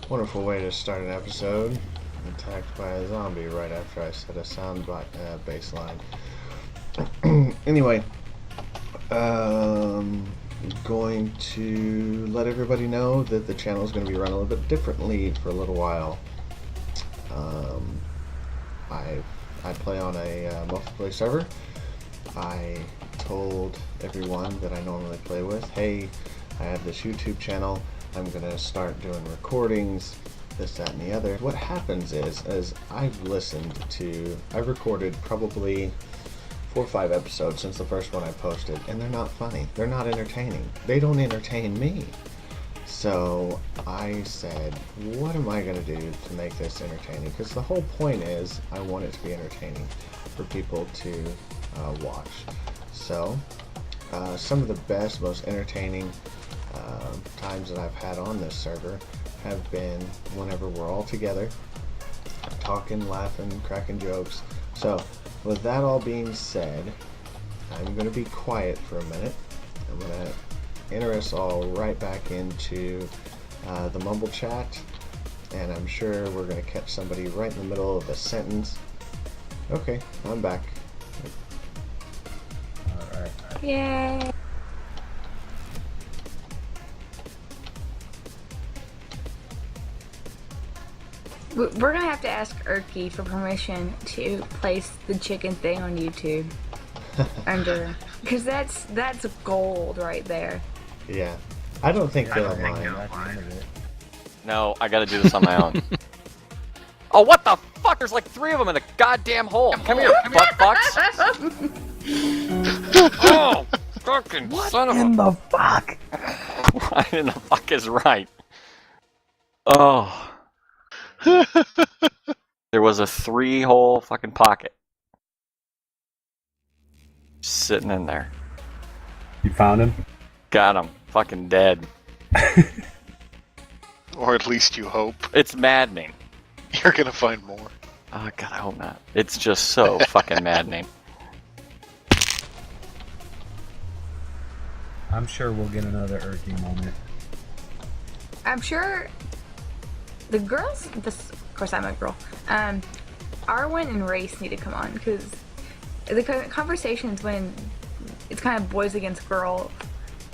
Wonderful way to start an episode. Attacked by a zombie right after I set a sound baseline. Anyway, going to let everybody know that the channel is going to be run a little bit differently for a little while. I play on a multiplayer server. I told everyone that I normally play with, hey, I have this YouTube channel. I'm going to start doing recordings, this, that, and the other. What happens is I've recorded probably 4 or 5 episodes since the first one I posted, and they're not funny. They're not entertaining. They don't entertain me. So I said, what am I going to do to make this entertaining? Because the whole point is I want it to be entertaining for people to watch. So some of the best, most entertaining times that I've had on this server have been whenever we're all together, talking, laughing, cracking jokes. So with that all being said, I'm going to be quiet for a minute. I'm going to enter us all right back into the mumble chat, and I'm sure we're going to catch somebody right in the middle of a sentence. Okay, I'm back. Alright. Yay! We're gonna have to ask Erky for permission to place the chicken thing on YouTube. Because that's gold right there. Yeah, I don't think they'll mind. No, I gotta do this on my own. Oh, what the fuck? There's like 3 of them in a goddamn hole. Come here, fucks. Oh, fucking son of a... What in the fuck? What in the fuck is right? Oh. There was a 3-hole fucking pocket. Sitting in there. You found him? Got him. Fucking dead. Or at least you hope. It's maddening. You're gonna find more. Oh god, I hope not. It's just so fucking maddening. I'm sure we'll get another Erky moment. I'm sure the girls, of course I'm a girl, Arwen and Race need to come on, because the conversations when it's kind of boys against girls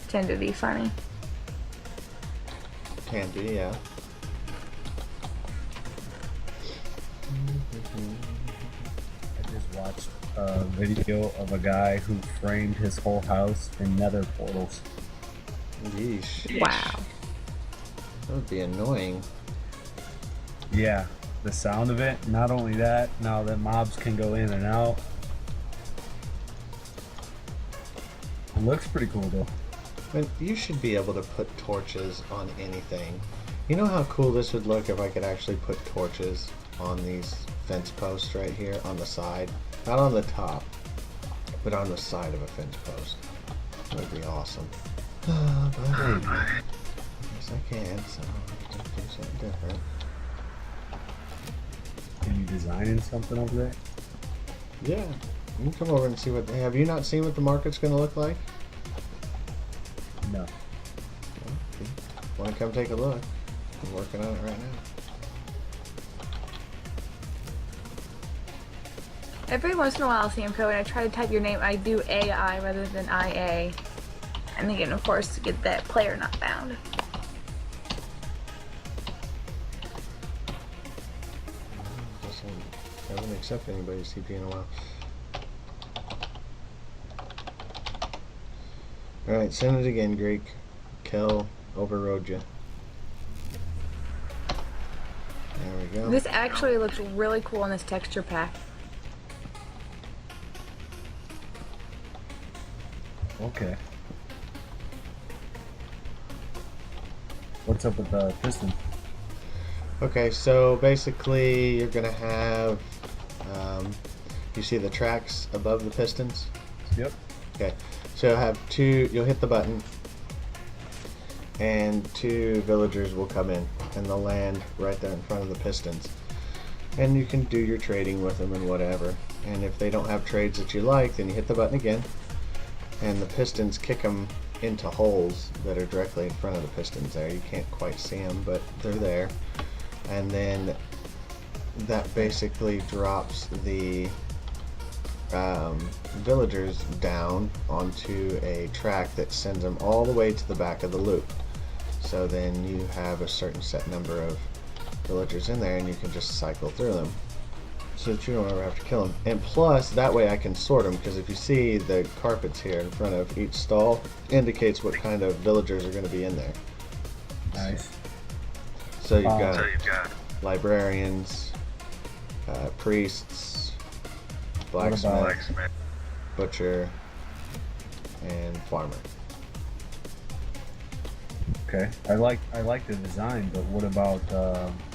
tend to be funny. Can be, yeah. I just watched a video of a guy who framed his whole house in nether portals. Yeesh. Wow. That would be annoying. Yeah, the sound of it, not only that, now that mobs can go in and out. It looks pretty cool though. But you should be able to put torches on anything. You know how cool this would look if I could actually put torches on these fence posts right here on the side? Not on the top, but on the side of a fence post. That would be awesome. But I guess I can, so I'll have to do something different. Are you designing something over there? Yeah, you can come over and see what. Have you not seen what the market's going to look like? No. Want to come take a look? I'm working on it right now. Every once in a while, Siamko, when I try to type your name, I do AI rather than IA. And again, of course, to get that player not found. I haven't accepted anybody's CP in a while. Alright, send it again, Greek. Kel overrode you. There we go. This actually looks really cool in this texture pack. Okay. What's up with the piston? Okay, so basically you're gonna have you see the tracks above the pistons? Yep. Okay, so you'll have you'll hit the button and 2 villagers will come in and they'll land right there in front of the pistons, and you can do your trading with them and whatever. And if they don't have trades that you like, then you hit the button again and the pistons kick them into holes that are directly in front of the pistons there. You can't quite see them, but they're there. and then that basically drops the villagers down onto a track that sends them all the way to the back of the loop. So then you have a certain set number of villagers in there, and you can just cycle through them, so that you don't ever have to kill them. And plus, that way I can sort them, because if you see the carpets here in front of each stall, indicates what kind of villagers are going to be in there. Nice. So you've got librarians, priests, blacksmith, butcher, and farmer. Okay, I like the design, but what about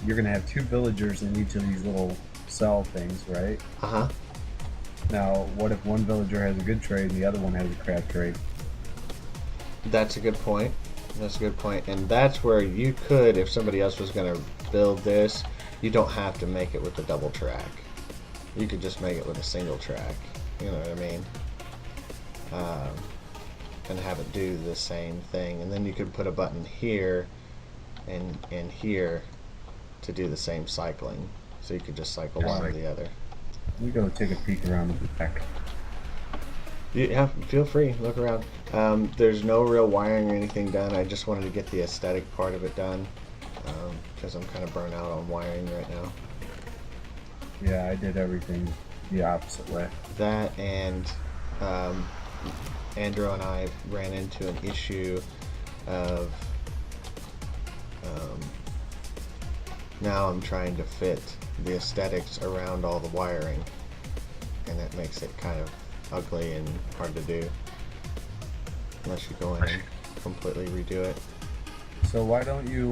you're gonna have 2 villagers in each of these little cell things, right? Uh-huh. Now, what if one villager has a good trade and the other one has a crap trade? That's a good point. That's a good point. And that's where you could, if somebody else was going to build this, you don't have to make it with a double track. You could just make it with a single track. You know what I mean? And have it do the same thing. And then you could put a button here and here to do the same cycling. So you could just cycle one or the other. Let me go take a peek around the back. Yeah, feel free. Look around. There's no real wiring or anything done. I just wanted to get the aesthetic part of it done, because I'm kind of burnt out on wiring right now. Yeah, I did everything the opposite way. That and Andrew and I ran into an issue of now I'm trying to fit the aesthetics around all the wiring, and that makes it kind of ugly and hard to do unless you go in and completely redo it. So why don't you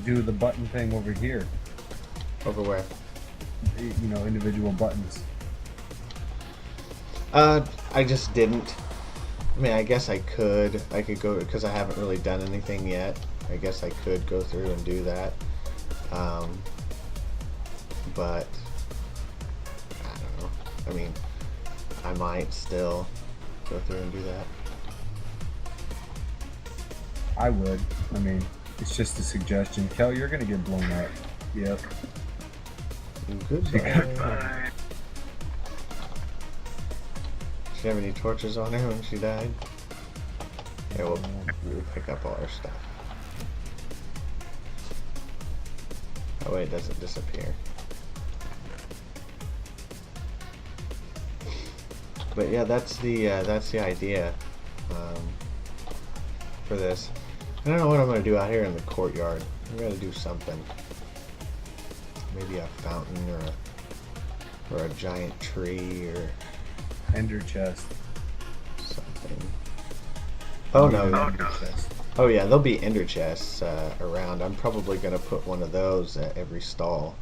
do the button thing over here? Over where? You know, individual buttons. I just didn't. I mean, I guess I could. I could go, because I haven't really done anything yet. I guess I could go through and do that. But I don't know. I mean, I might still go through and do that. I would. I mean, it's just a suggestion. Kel, you're gonna get blown up. Yep. Goodbye. Did she have any torches on her when she died? Yeah, we'll pick up all her stuff. That way it doesn't disappear. But yeah, that's the idea for this. I don't know what I'm gonna do out here in the courtyard. I'm gonna do something. Maybe a fountain or a giant tree or Ender chest. something. Oh no. Ender chest. Oh yeah, there'll be ender chests around. I'm probably gonna put one of those at every stall.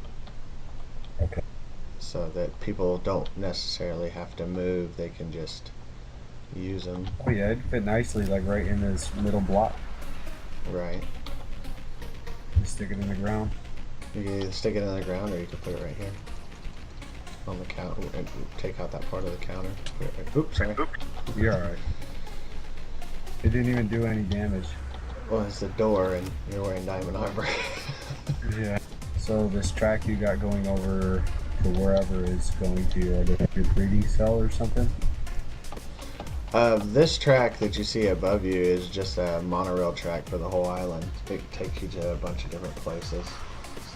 Okay. So that people don't necessarily have to move, they can just use them. Oh yeah, it'd fit nicely, like right in this middle block. Right. Just stick it in the ground. You can either stick it in the ground or you can put it right here. On the counter, and take out that part of the counter. Put it right. Oops, sorry. You're alright. It didn't even do any damage. Well, it's the door and you're wearing diamond armor. Yeah. So this track you got going over to wherever is going to your breeding cell or something? This track that you see above you is just a monorail track for the whole island. It takes you to a bunch of different places.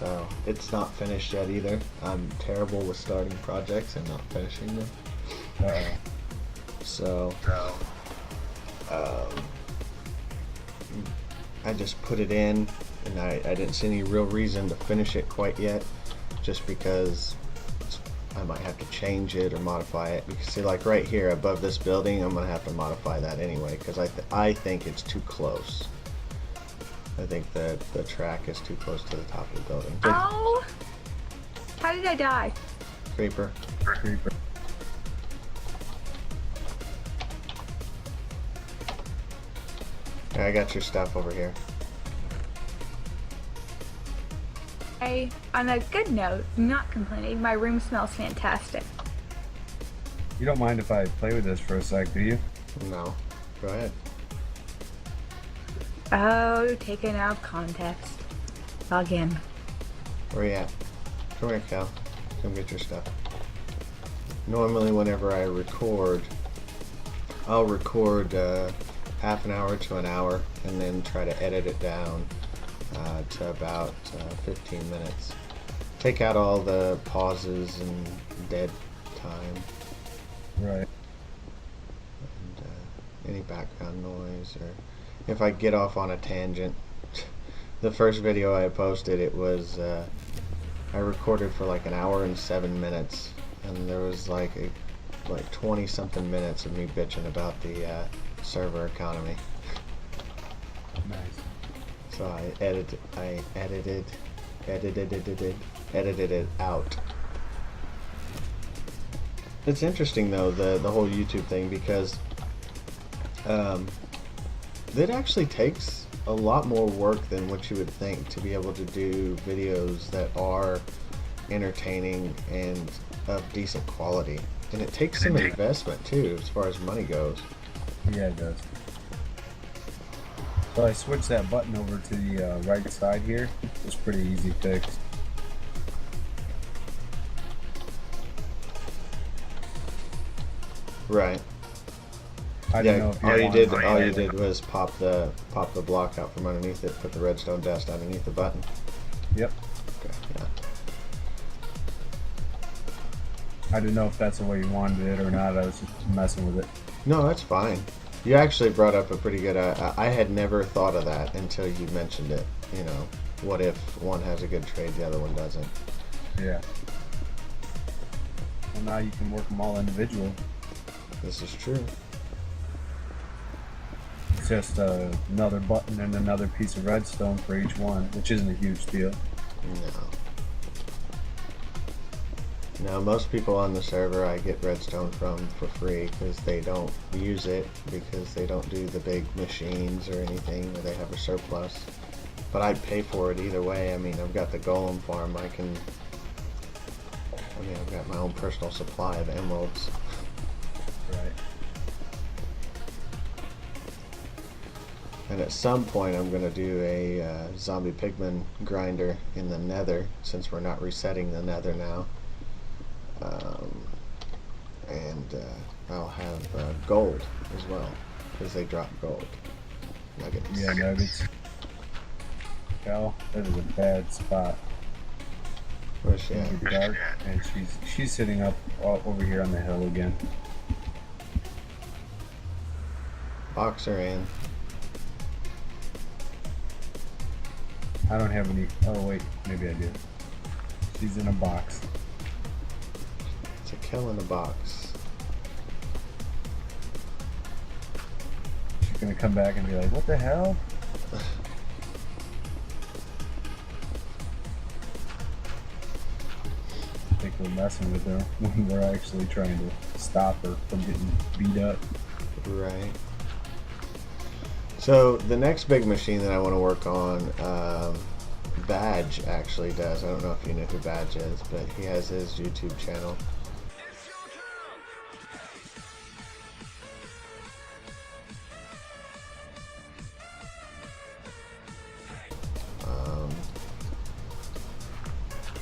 So it's not finished yet either. I'm terrible with starting projects and not finishing them. So I just put it in, and I didn't see any real reason to finish it quite yet, just because I might have to change it or modify it. You can see, like right here above this building, I'm gonna have to modify that anyway, because I think it's too close. I think that the track is too close to the top of the building. Ow! How did I die? Creeper. Creeper. I got your stuff over here. Hey, on a good note, not complaining, my room smells fantastic. You don't mind if I play with this for a sec, do you? No. Go ahead. Oh, taken out of context. Log in. Where you at? Come here, Cal. Come get your stuff. Normally, whenever I record, I'll record half an hour to an hour and then try to edit it down to about 15 minutes. Take out all the pauses and dead time. Right. And any background noise, or if I get off on a tangent. The first video I posted, it was I recorded for like an hour and 7 minutes, and there was like 20 something minutes of me bitching about the server economy. Nice. So I edited it out. It's interesting though, the whole YouTube thing, because it actually takes a lot more work than what you would think to be able to do videos that are entertaining and of decent quality. And it takes some investment too, as far as money goes. Yeah, it does. So I switched that button over to the right side here. It's pretty easy fix. Right. I don't know if all you wanted did was pop the block out from underneath it, put the redstone dust underneath the button. Yep. Okay, yeah. I didn't know if that's the way you wanted it or not. I was just messing with it. No, that's fine. You actually brought up a pretty good. I had never thought of that until you mentioned it. You know, what if one has a good trade, the other one doesn't? Yeah. Well, now you can work them all individual. This is true. It's just another button and another piece of redstone for each one, which isn't a huge deal. No, most people on the server I get redstone from for free because they don't use it, because they don't do the big machines or anything where they have a surplus. But I'd pay for it either way. I mean, I've got the golem farm. I've got my own personal supply of emeralds. Right. And at some point I'm going to do a zombie pigman grinder in the nether, since we're not resetting the nether now. And I'll have gold as well, because they drop gold nuggets. Yeah, nuggets. Cal, that is a bad spot. Where's she at? It's dark, and she's sitting up over here on the hill again. Box her in. I don't have any. Oh wait, maybe I do. She's in a box. It's a kill in the box. She's gonna come back and be like, "What the hell?" I think we're messing with her when we're actually trying to stop her from getting beat up. Right. So the next big machine that I want to work on, Badge actually does. I don't know if you know who Badge is, but he has his YouTube channel.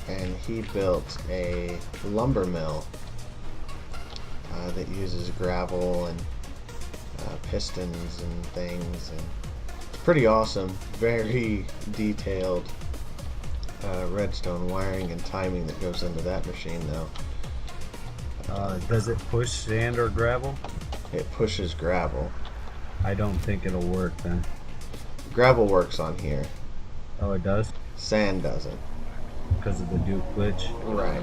And he built a lumber mill that uses gravel and pistons and things, and it's pretty awesome. Very detailed redstone wiring and timing that goes into that machine though. Does it push sand or gravel? It pushes gravel. I don't think it'll work then. Gravel works on here. Oh, it does? Sand doesn't. Because of the Duke glitch? Right.